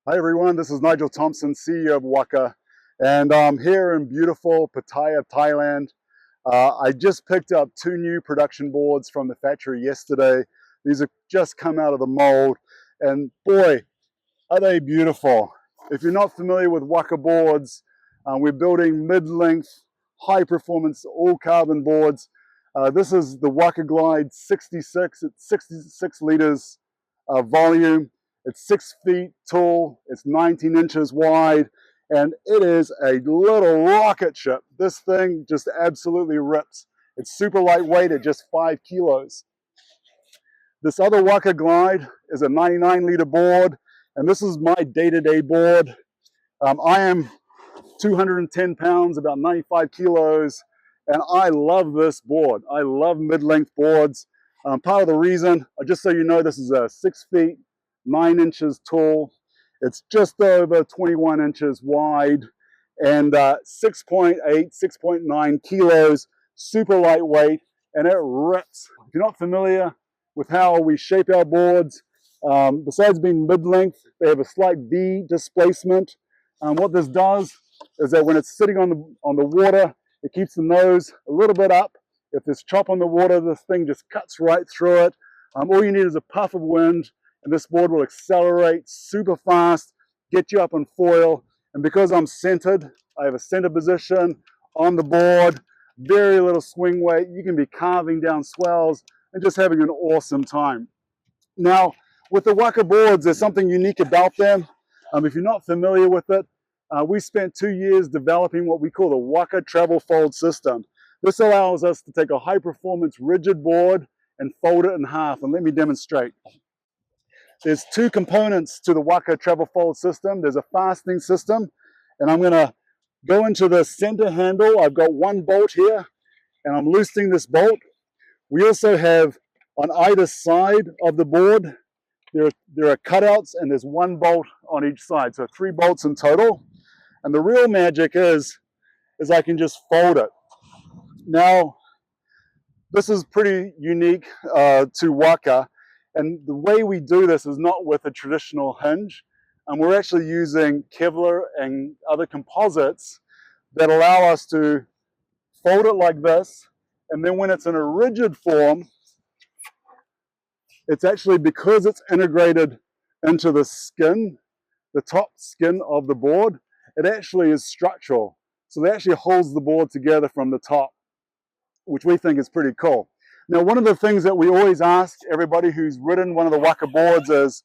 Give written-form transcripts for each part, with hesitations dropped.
Hi everyone, this is Nigel Thompson, CEO of Waka, and I'm here in beautiful Pattaya, Thailand. I just picked up 2 new production boards from the factory yesterday. These have just come out of the mold, and boy, are they beautiful. If you're not familiar with Waka boards, we're building mid-length, high-performance, all-carbon boards. This is the Waka Glide 66, it's 66 liters volume. It's 6 feet tall, it's 19 inches wide, and it is a little rocket ship. This thing just absolutely rips. It's super lightweight at just 5 kilos. This other Waka Glide is a 99-liter board, and this is my day-to-day board. I am 210 pounds, about 95 kilos, and I love this board. I love mid-length boards. Part of the reason, just so you know, this is a 6 feet, 9 inches tall. It's just over 21 inches wide and 6.8, 6.9 kilos, super lightweight, and it rips. If you're not familiar with how we shape our boards, besides being mid-length, they have a slight V displacement. What this does is that when it's sitting on the water, it keeps the nose a little bit up. If there's chop on the water, this thing just cuts right through it. All you need is a puff of wind, and this board will accelerate super fast, get you up on foil. And because I'm centered, I have a center position on the board, very little swing weight. You can be carving down swells and just having an awesome time. Now, with the Waka boards, there's something unique about them. If you're not familiar with it, we spent 2 years developing what we call the Waka travel fold system. This allows us to take a high-performance rigid board and fold it in half. And let me demonstrate. There's 2 components to the Waka travel fold system. There's a fastening system, and I'm going to go into the center handle. I've got 1 bolt here, and I'm loosening this bolt. We also have on either side of the board, there are cutouts, and there's 1 bolt on each side, so 3 bolts in total. And the real magic is I can just fold it. Now, this is pretty unique to Waka, and the way we do this is not with a traditional hinge, and we're actually using Kevlar and other composites that allow us to fold it like this, and then when it's in a rigid form, it's actually, because it's integrated into the skin, the top skin of the board, it actually is structural. So it actually holds the board together from the top, which we think is pretty cool. Now, one of the things that we always ask everybody who's ridden one of the Waka boards is,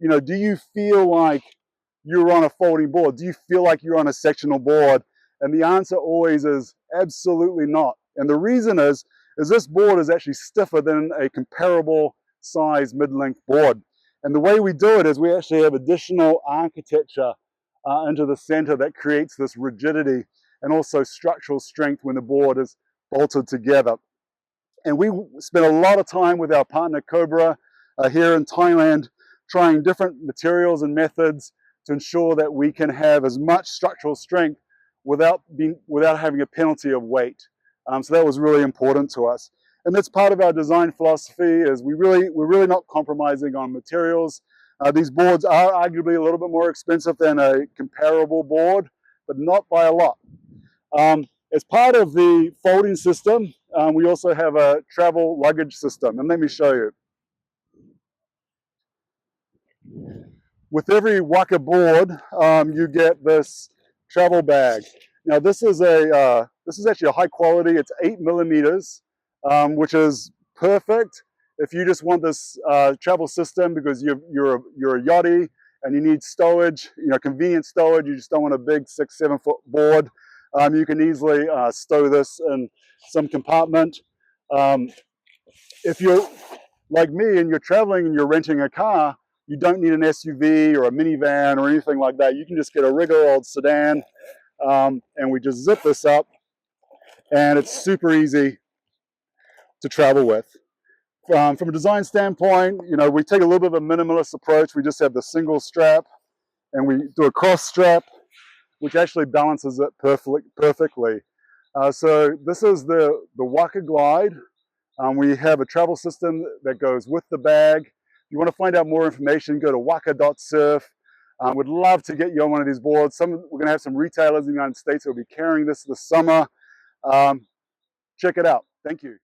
do you feel like you're on a folding board? Do you feel like you're on a sectional board? And the answer always is absolutely not. And the reason is this board is actually stiffer than a comparable size mid-length board. And the way we do it is we actually have additional architecture into the center that creates this rigidity and also structural strength when the board is bolted together. And we spent a lot of time with our partner Cobra here in Thailand, trying different materials and methods to ensure that we can have as much structural strength without having a penalty of weight. So that was really important to us. And that's part of our design philosophy, is we're really not compromising on materials. These boards are arguably a little bit more expensive than a comparable board, but not by a lot. As part of the folding system, we also have a travel luggage system, and let me show you. With every Waka board, you get this travel bag. Now, this is actually a high quality. It's 8 millimeters, which is perfect if you just want this travel system because you're a yachty and you need stowage, convenient stowage. You just don't want a big 6-7 foot board. You can easily stow this in some compartment. If you're like me and you're traveling and you're renting a car, you don't need an SUV or a minivan or anything like that. You can just get a regular old sedan, and we just zip this up, and it's super easy to travel with. From a design standpoint, we take a little bit of a minimalist approach. We just have the single strap, and we do a cross strap, which actually balances it perfectly. So this is the Waka Glide. We have a travel system that goes with the bag. If you want to find out more information, go to waka.surf. Would love to get you on one of these boards. We're going to have some retailers in the United States that will be carrying this summer. Check it out. Thank you.